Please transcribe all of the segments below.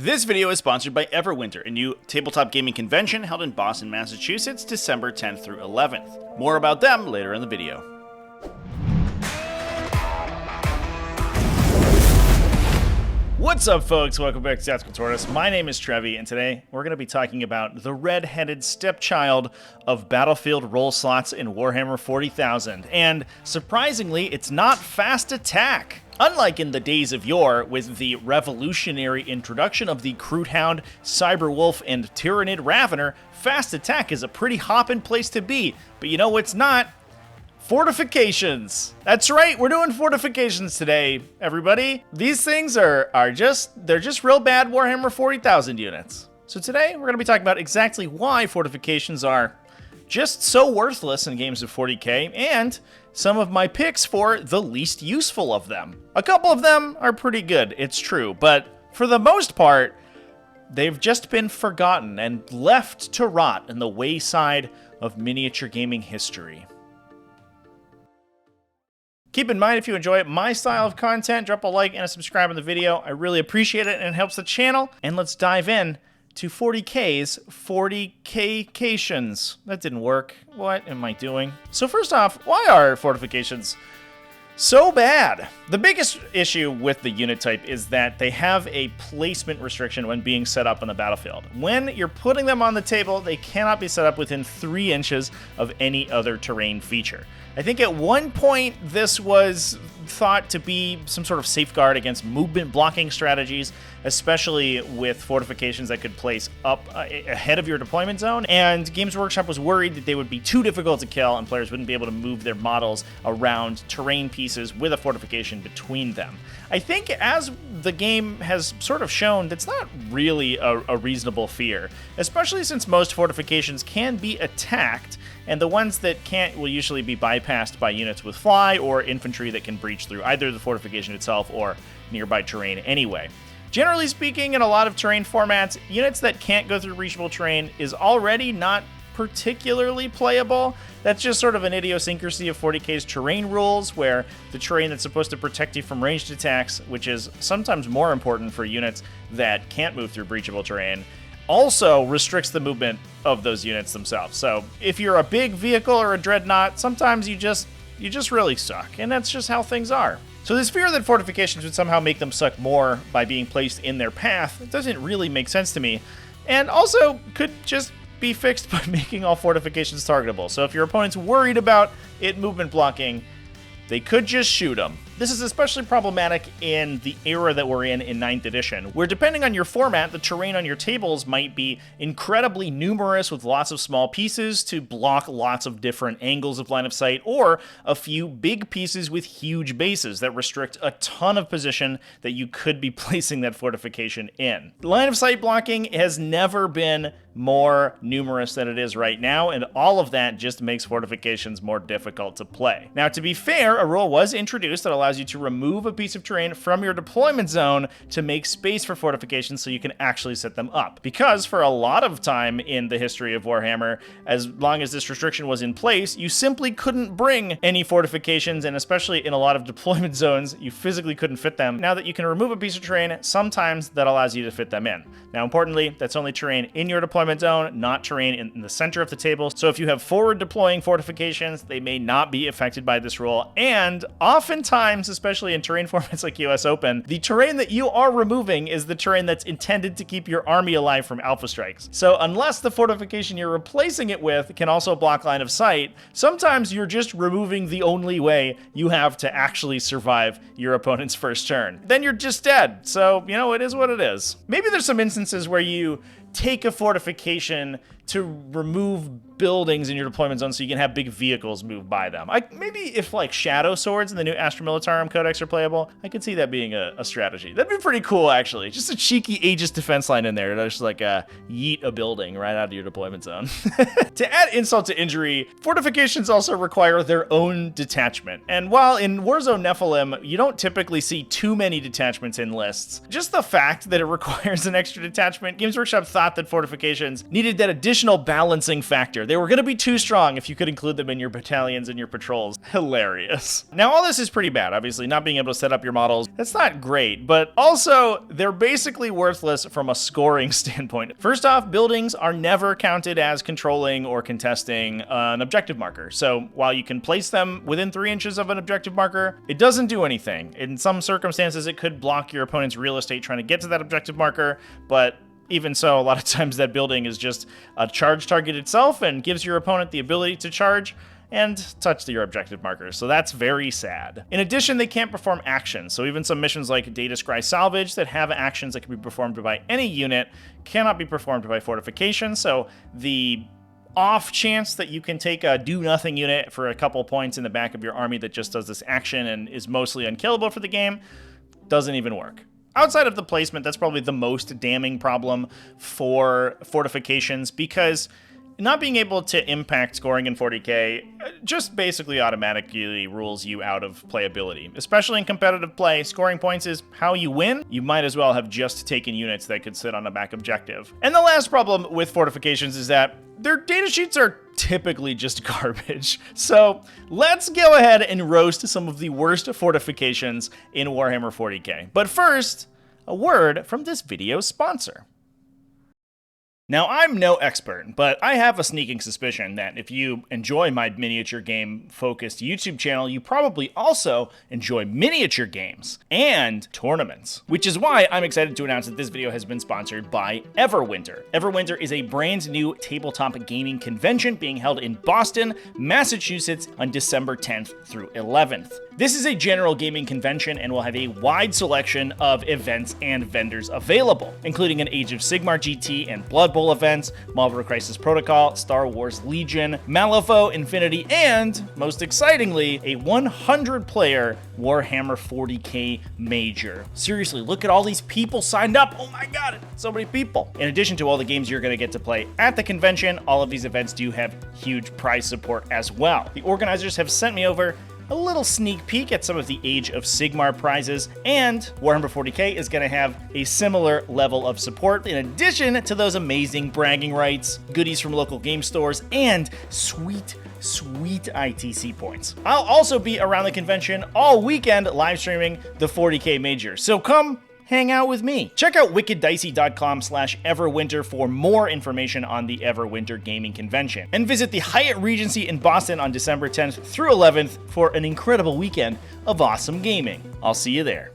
This video is sponsored by Everwinter, a new tabletop gaming convention held in Boston, Massachusetts, December 10th through 11th. More about them later in the video. What's up, folks? Welcome back to Tactical Tortoise. My name is Trevi, and today we're going to be talking about the red-headed stepchild of battlefield roll slots in Warhammer 40,000. And surprisingly, it's not fast attack. Unlike in the days of yore, with the revolutionary introduction of the Crutehound, Cyberwolf, and Tyrannid Ravener, fast attack is a pretty hoppin' place to be. But you know what's not? Fortifications. That's right, we're doing fortifications today, everybody. These things they're just real bad Warhammer 40,000 units. So today we're going to be talking about exactly why fortifications are just so worthless in games of 40k, and some of my picks for the least useful of them. A couple of them are pretty good, it's true, but for the most part, they've just been forgotten and left to rot in the wayside of miniature gaming history. Keep in mind, if you enjoy my style of content, drop a like and a subscribe on the video. I really appreciate it and it helps the channel. And let's dive in to 40k's 40K-cations. That didn't work. What am I doing? So first off, why are fortifications so bad? The biggest issue with the unit type is that they have a placement restriction when being set up on the battlefield. When you're putting them on the table, they cannot be set up within 3 inches of any other terrain feature. I think at one point this was thought to be some sort of safeguard against movement blocking strategies, especially with fortifications that could place up ahead of your deployment zone, and Games Workshop was worried that they would be too difficult to kill and players wouldn't be able to move their models around terrain pieces with a fortification between them. I think as the game has sort of shown, that's not really a reasonable fear, especially since most fortifications can be attacked, and the ones that can't will usually be bypassed by units with fly or infantry that can breach through either the fortification itself or nearby terrain anyway. Generally speaking, in a lot of terrain formats, units that can't go through breachable terrain is already not particularly playable. That's just sort of an idiosyncrasy of 40k's terrain rules, where the terrain that's supposed to protect you from ranged attacks, which is sometimes more important for units that can't move through breachable terrain, also restricts the movement of those units themselves. So if you're a big vehicle or a dreadnought, sometimes you just really suck, and that's just how things are. So this fear that fortifications would somehow make them suck more by being placed in their path doesn't really make sense to me, and also could just be fixed by making all fortifications targetable. So if your opponent's worried about it movement blocking, they could just shoot them. This is especially problematic in the era that we're in 9th edition, where depending on your format, the terrain on your tables might be incredibly numerous with lots of small pieces to block lots of different angles of line of sight, or a few big pieces with huge bases that restrict a ton of position that you could be placing that fortification in. Line of sight blocking has never been more numerous than it is right now, and all of that just makes fortifications more difficult to play. Now, to be fair, a rule was introduced that allows you to remove a piece of terrain from your deployment zone to make space for fortifications so you can actually set them up. Because for a lot of time in the history of Warhammer, as long as this restriction was in place, you simply couldn't bring any fortifications, and especially in a lot of deployment zones, you physically couldn't fit them. Now that you can remove a piece of terrain, sometimes that allows you to fit them in. Now, importantly, that's only terrain in your deployment zone, not terrain in the center of the table. So if you have forward deploying fortifications, they may not be affected by this rule, and oftentimes, especially in terrain formats like US Open, the terrain that you are removing is the terrain that's intended to keep your army alive from alpha strikes. So unless the fortification you're replacing it with can also block line of sight, sometimes you're just removing the only way you have to actually survive your opponent's first turn. Then you're just dead. So, you know, it is what it is. Maybe there's some instances where you take a fortification to remove buildings in your deployment zone so you can have big vehicles move by them. Maybe if like Shadow Swords in the new Astra Militarum Codex are playable, I could see that being a strategy. That'd be pretty cool, actually. Just a cheeky Aegis defense line in there to just like yeet a building right out of your deployment zone. To add insult to injury, fortifications also require their own detachment. And while in Warzone Nephilim, you don't typically see too many detachments in lists, just the fact that it requires an extra detachment, Games Workshop thought that fortifications fortifications needed that additional balancing factor. They were going to be too strong if you could include them in your battalions and your patrols. Hilarious. Now, all this is pretty bad, obviously. Not being able to set up your models, that's not great, but also they're basically worthless from a scoring standpoint. First off, buildings are never counted as controlling or contesting an objective marker. So while you can place them within 3 inches of an objective marker, it doesn't do anything. In some circumstances, it could block your opponent's real estate trying to get to that objective marker, but even so, a lot of times that building is just a charge target itself and gives your opponent the ability to charge and touch your objective markers. So that's very sad. In addition, they can't perform actions. So even some missions like Data Scry Salvage that have actions that can be performed by any unit cannot be performed by fortifications. So the off chance that you can take a do-nothing unit for a couple points in the back of your army that just does this action and is mostly unkillable for the game doesn't even work. Outside of the placement, that's probably the most damning problem for fortifications, because not being able to impact scoring in 40k just basically automatically rules you out of playability. Especially in competitive play, scoring points is how you win. You might as well have just taken units that could sit on a back objective. And the last problem with fortifications is that their data sheets are typically just garbage. So let's go ahead and roast some of the worst fortifications in Warhammer 40k. But first, a word from this video's sponsor. Now, I'm no expert, but I have a sneaking suspicion that if you enjoy my miniature game-focused YouTube channel, you probably also enjoy miniature games and tournaments, which is why I'm excited to announce that this video has been sponsored by Everwinter. Everwinter is a brand new tabletop gaming convention being held in Boston, Massachusetts on December 10th through 11th. This is a general gaming convention and will have a wide selection of events and vendors available, including an Age of Sigmar GT and Blood Bowl events, Marvel Crisis Protocol, Star Wars Legion, Malifaux Infinity, and, most excitingly, a 100-player Warhammer 40k Major. Seriously, look at all these people signed up. Oh my god, so many people. In addition to all the games you're going to get to play at the convention, all of these events do have huge prize support as well. The organizers have sent me over a little sneak peek at some of the Age of Sigmar prizes, and Warhammer 40k is going to have a similar level of support in addition to those amazing bragging rights, goodies from local game stores, and sweet ITC points. I'll also be around the convention all weekend live streaming the 40k Major, so come hang out with me. Check out wickeddicey.com/Everwinter for more information on the Everwinter Gaming Convention. And visit the Hyatt Regency in Boston on December 10th through 11th for an incredible weekend of awesome gaming. I'll see you there.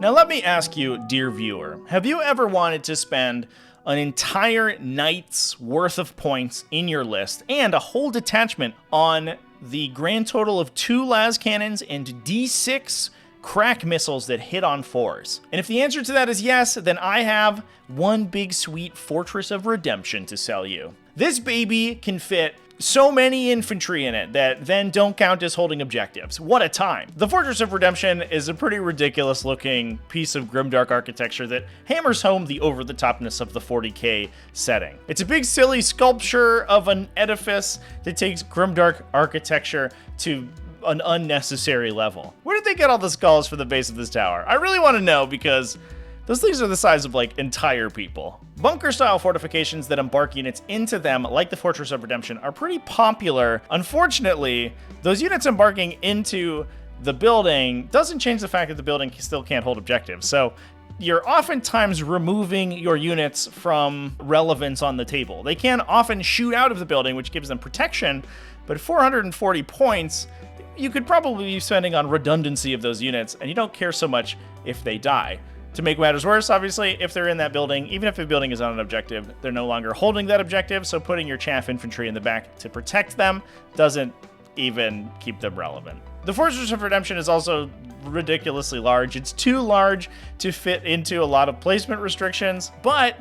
Now let me ask you, dear viewer, have you ever wanted to spend an entire night's worth of points in your list and a whole detachment on the grand total of 2 las cannons and D6 crack missiles that hit on 4s? And if the answer to that is yes, then I have one big sweet Fortress of Redemption to sell you. This baby can fit so many infantry in it that then don't count as holding objectives. What a time. The Fortress of Redemption is a pretty ridiculous looking piece of grimdark architecture that hammers home the over-the-topness of the 40k setting. It's a big silly sculpture of an edifice that takes grimdark architecture to an unnecessary level. Where did they get all the skulls for the base of this tower? I really want to know, because those things are the size of like entire people. Bunker-style fortifications that embark units into them, like the Fortress of Redemption, are pretty popular. Unfortunately, those units embarking into the building doesn't change the fact that the building still can't hold objectives. So you're oftentimes removing your units from relevance on the table. They can often shoot out of the building, which gives them protection, but 440 points, you could probably be spending on redundancy of those units, and you don't care so much if they die. To make matters worse, obviously, if they're in that building, even if the building is on an objective, they're no longer holding that objective, so putting your chaff infantry in the back to protect them doesn't even keep them relevant. The Fortress of Redemption is also ridiculously large. It's too large to fit into a lot of placement restrictions, but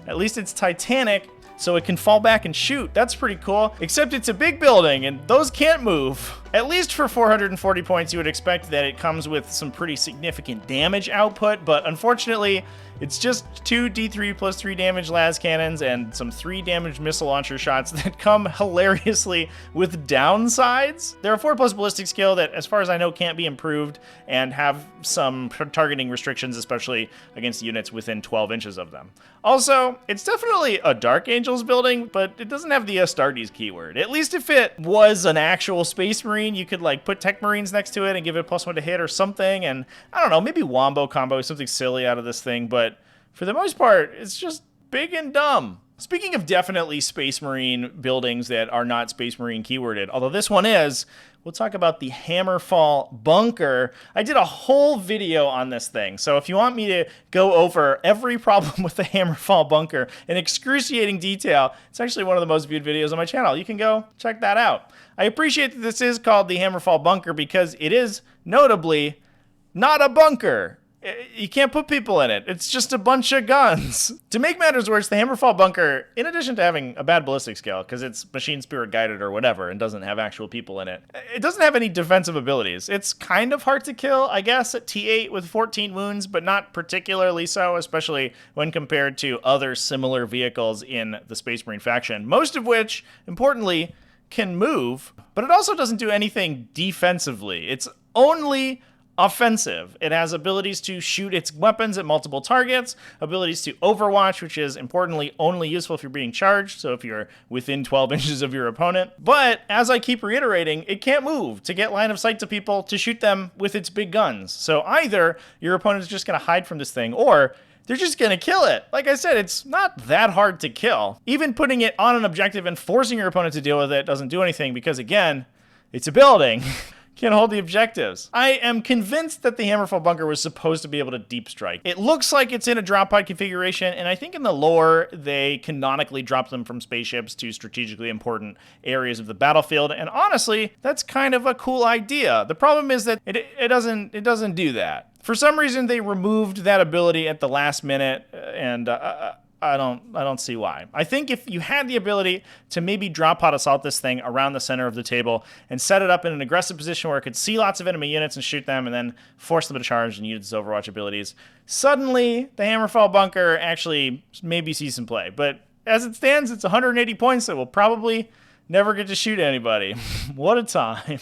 at least it's Titanic, so it can fall back and shoot. That's pretty cool, except it's a big building, and those can't move. At least for 440 points, you would expect that it comes with some pretty significant damage output, but unfortunately, it's just 2 D3 plus 3 damage las cannons and some 3 damage missile launcher shots that come hilariously with downsides. They're a 4 plus ballistic skill that, as far as I know, can't be improved and have some targeting restrictions, especially against units within 12 inches of them. Also, it's definitely a Dark Angels building, but it doesn't have the Astartes keyword. At least if it was an actual Space Marine, you could like put Tech Marines next to it and give it +1 to hit or something, and I don't know, maybe Wombo combo, something silly out of this thing, but for the most part, it's just big and dumb. Speaking of definitely Space Marine buildings that are not Space Marine keyworded, although this one is, we'll talk about the Hammerfall Bunker. I did a whole video on this thing, so if you want me to go over every problem with the Hammerfall Bunker in excruciating detail, it's actually one of the most viewed videos on my channel. You can go check that out. I appreciate that this is called the Hammerfall Bunker because it is notably not a bunker. You can't put people in it. It's just a bunch of guns. To make matters worse, the Hammerfall Bunker, in addition to having a bad ballistic skill, because it's machine spirit guided or whatever and doesn't have actual people in it, it doesn't have any defensive abilities. It's kind of hard to kill, I guess, at T8 with 14 wounds, but not particularly so, especially when compared to other similar vehicles in the Space Marine faction, most of which, importantly, can move, but it also doesn't do anything defensively. It's only offensive. It has abilities to shoot its weapons at multiple targets, abilities to overwatch, which is importantly only useful if you're being charged, so if you're within 12 inches of your opponent. But, as I keep reiterating, it can't move to get line of sight to people to shoot them with its big guns. So either your opponent's just going to hide from this thing, or they're just going to kill it. Like I said, it's not that hard to kill. Even putting it on an objective and forcing your opponent to deal with it doesn't do anything because, again, it's a building. Can't hold the objectives. I am convinced that the Hammerfall Bunker was supposed to be able to deep strike. It looks like it's in a drop pod configuration, and I think in the lore, they canonically drop them from spaceships to strategically important areas of the battlefield, and honestly, that's kind of a cool idea. The problem is that it doesn't do that. For some reason, they removed that ability at the last minute, and I don't see why. I think if you had the ability to maybe drop pod assault this thing around the center of the table and set it up in an aggressive position where it could see lots of enemy units and shoot them and then force them to charge and use its Overwatch abilities, suddenly the Hammerfall Bunker actually maybe sees some play. But as it stands, it's 180 points that will probably never get to shoot anybody. What a time.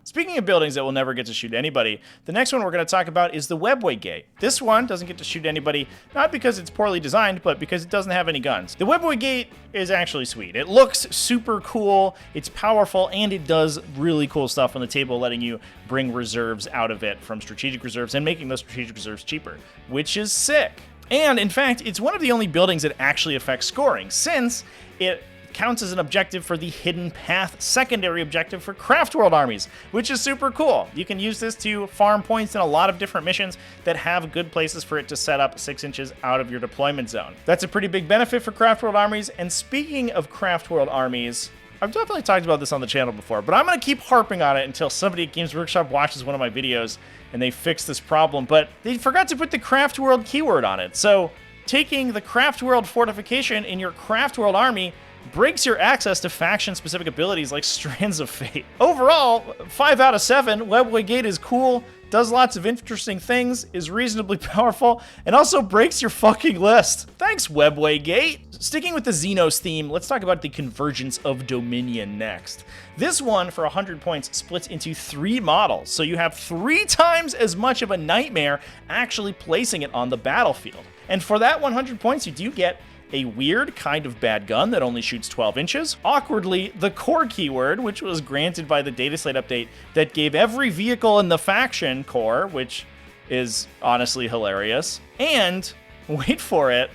Speaking of buildings that will never get to shoot anybody, the next one we're going to talk about is the Webweight Gate. This one doesn't get to shoot anybody, not because it's poorly designed, but because it doesn't have any guns. The Webweight Gate is actually sweet. It looks super cool, it's powerful, and it does really cool stuff on the table, letting you bring reserves out of it from strategic reserves and making those strategic reserves cheaper, which is sick. And in fact, it's one of the only buildings that actually affects scoring, since it counts as an objective for the Hidden Path secondary objective for Craft World armies, which is super cool. You can use this to farm points in a lot of different missions that have good places for it to set up 6 inches out of your deployment zone. That's a pretty big benefit for Craft World armies, and speaking of Craft World armies, I've definitely talked about this on the channel before, but I'm going to keep harping on it until somebody at Games Workshop watches one of my videos and they fix this problem, but they forgot to put the Craft World keyword on it. So taking the Craft World fortification in your Craft World army breaks your access to faction-specific abilities like Strands of Fate. Overall, 5 out of 7, Webweight Gate is cool, does lots of interesting things, is reasonably powerful, and also breaks your fucking list. Thanks, Webweight Gate! Sticking with the Xenos theme, let's talk about the Convergence of Dominion next. This one, for 100 points, splits into 3 models, so you have 3 times as much of a nightmare actually placing it on the battlefield. And for that 100 points, you do get a weird kind of bad gun that only shoots 12 inches. Awkwardly, the core keyword, which was granted by the data slate update that gave every vehicle in the faction core, which is honestly hilarious. And, wait for it,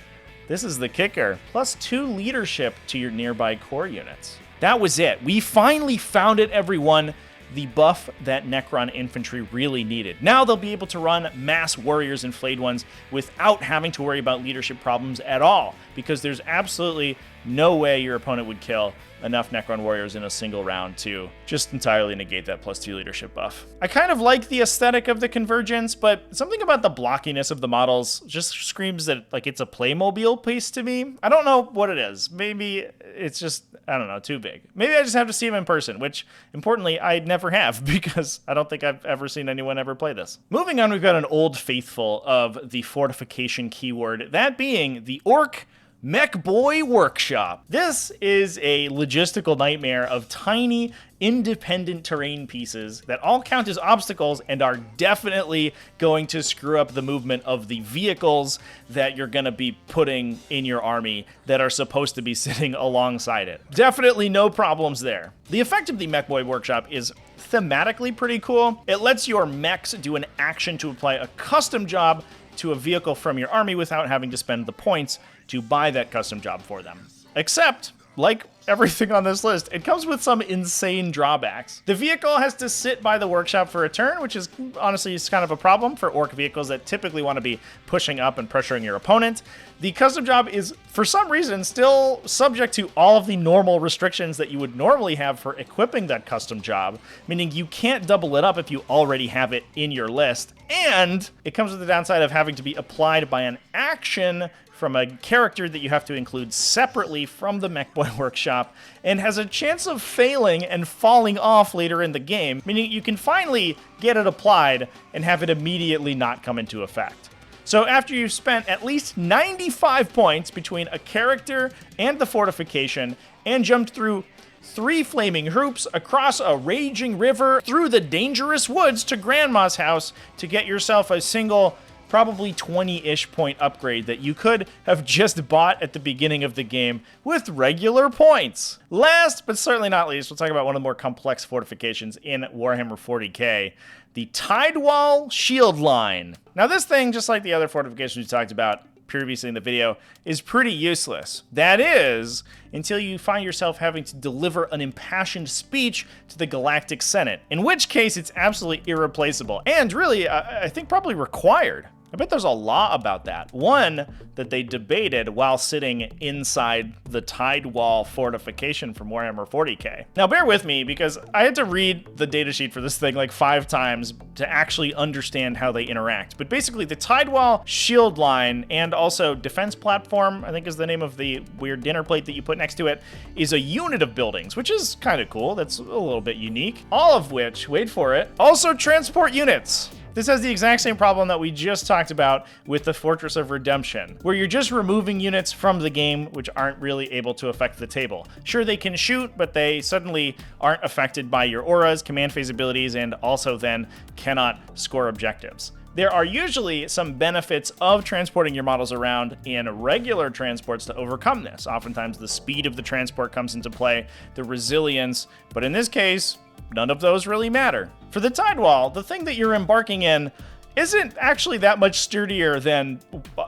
this is the kicker, +2 leadership to your nearby core units. That was it. We finally found it, everyone. The buff that Necron infantry really needed. Now they'll be able to run mass warriors and flayed ones without having to worry about leadership problems at all, because there's absolutely no way your opponent would kill enough Necron warriors in a single round to just entirely negate that +2 leadership buff. I kind of like the aesthetic of the convergence, but something about the blockiness of the models just screams that like it's a Playmobil piece to me. I don't know what it is. Maybe it's just, I don't know, too big. Maybe I just have to see them in person, which importantly I never have because I don't think I've ever seen anyone ever play this. Moving on, we've got an old faithful of the fortification keyword, that being the Orc Mech Boy Workshop. This is a logistical nightmare of tiny, independent terrain pieces that all count as obstacles and are definitely going to screw up the movement of the vehicles that you're going to be putting in your army that are supposed to be sitting alongside it. Definitely no problems there. The effect of the Mech Boy Workshop is thematically pretty cool. It lets your mechs do an action to apply a custom job to a vehicle from your army without having to spend the points to buy that custom job for them. Except, like everything on this list, it comes with some insane drawbacks. The vehicle has to sit by the workshop for a turn, which is honestly kind of a problem for orc vehicles that typically want to be pushing up and pressuring your opponent. The custom job is, for some reason, still subject to all of the normal restrictions that you would normally have for equipping that custom job, meaning you can't double it up if you already have it in your list, and it comes with the downside of having to be applied by an action from a character that you have to include separately from the Mech Boy Workshop, and has a chance of failing and falling off later in the game, meaning you can finally get it applied and have it immediately not come into effect. So after you've spent at least 95 points between a character and the fortification, and jumped through 3 flaming hoops, across a raging river, through the dangerous woods to Grandma's house to get yourself a single probably 20-ish point upgrade that you could have just bought at the beginning of the game with regular points. Last, but certainly not least, we'll talk about one of the more complex fortifications in Warhammer 40k, the Tidewall Shield Line. Now this thing, just like the other fortifications we talked about previously in the video, is pretty useless. That is, until you find yourself having to deliver an impassioned speech to the Galactic Senate, in which case it's absolutely irreplaceable, and really, I think probably required. I bet there's a law about that. One that they debated while sitting inside the Tidewall fortification from Warhammer 40k. Now bear with me because I had to read the datasheet for this thing like 5 times to actually understand how they interact. But basically the Tidewall shield line and also defense platform, I think is the name of the weird dinner plate that you put next to it, is a unit of buildings, which is kind of cool. That's a little bit unique. All of which, wait for it, also transport units. This has the exact same problem that we just talked about with the Fortress of Redemption, where you're just removing units from the game which aren't really able to affect the table. Sure, they can shoot, but they suddenly aren't affected by your auras, command phase abilities, and also then cannot score objectives. There are usually some benefits of transporting your models around in regular transports to overcome this. Oftentimes the speed of the transport comes into play, the resilience, but in this case, none of those really matter. For the Tidewall, the thing that you're embarking in isn't actually that much sturdier than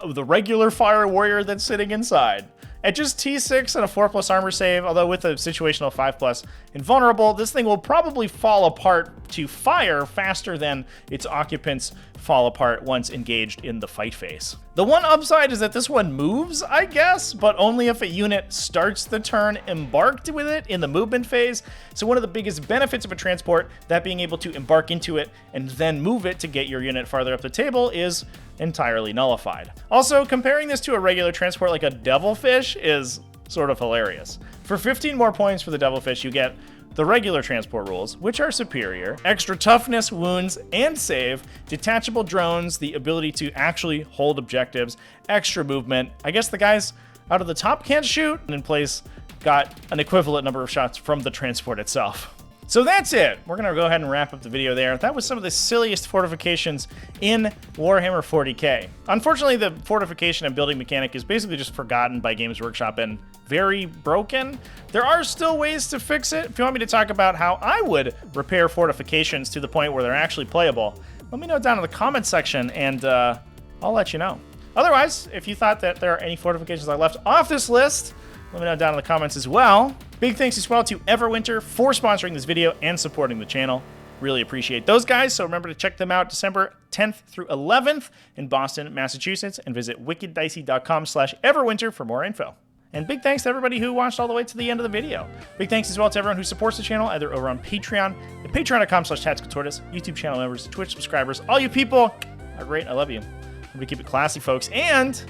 the regular fire warrior that's sitting inside. At just T6 and a 4+ armor save, although with a situational 5+ invulnerable, this thing will probably fall apart to fire faster than its occupants fall apart once engaged in the fight phase. The one upside is that this one moves, I guess, but only if a unit starts the turn embarked with it in the movement phase. So one of the biggest benefits of a transport, that being able to embark into it and then move it to get your unit farther up the table, is entirely nullified. Also, comparing this to a regular transport like a Devilfish is sort of hilarious. For 15 more points for the Devilfish, you get the regular transport rules, which are superior, extra toughness, wounds, and save, detachable drones, the ability to actually hold objectives, extra movement. I guess the guys out of the top can't shoot, and in place got an equivalent number of shots from the transport itself. So that's it. We're going to go ahead and wrap up the video there. That was some of the silliest fortifications in Warhammer 40k. Unfortunately, the fortification and building mechanic is basically just forgotten by Games Workshop and very broken. There are still ways to fix it. If you want me to talk about how I would repair fortifications to the point where they're actually playable, let me know down in the comments section and I'll let you know. Otherwise, if you thought that there are any fortifications I left off this list, let me know down in the comments as well. Big thanks as well to Everwinter for sponsoring this video and supporting the channel. Really appreciate those guys, so remember to check them out December 10th through 11th in Boston, Massachusetts, and visit wickeddicey.com/Everwinter for more info. And big thanks to everybody who watched all the way to the end of the video. Big thanks as well to everyone who supports the channel, either over on Patreon, at patreon.com/tacticaltortoise, YouTube channel members, Twitch subscribers. All you people are great. I love you. I'm going to keep it classy, folks, and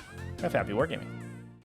have happy wargaming.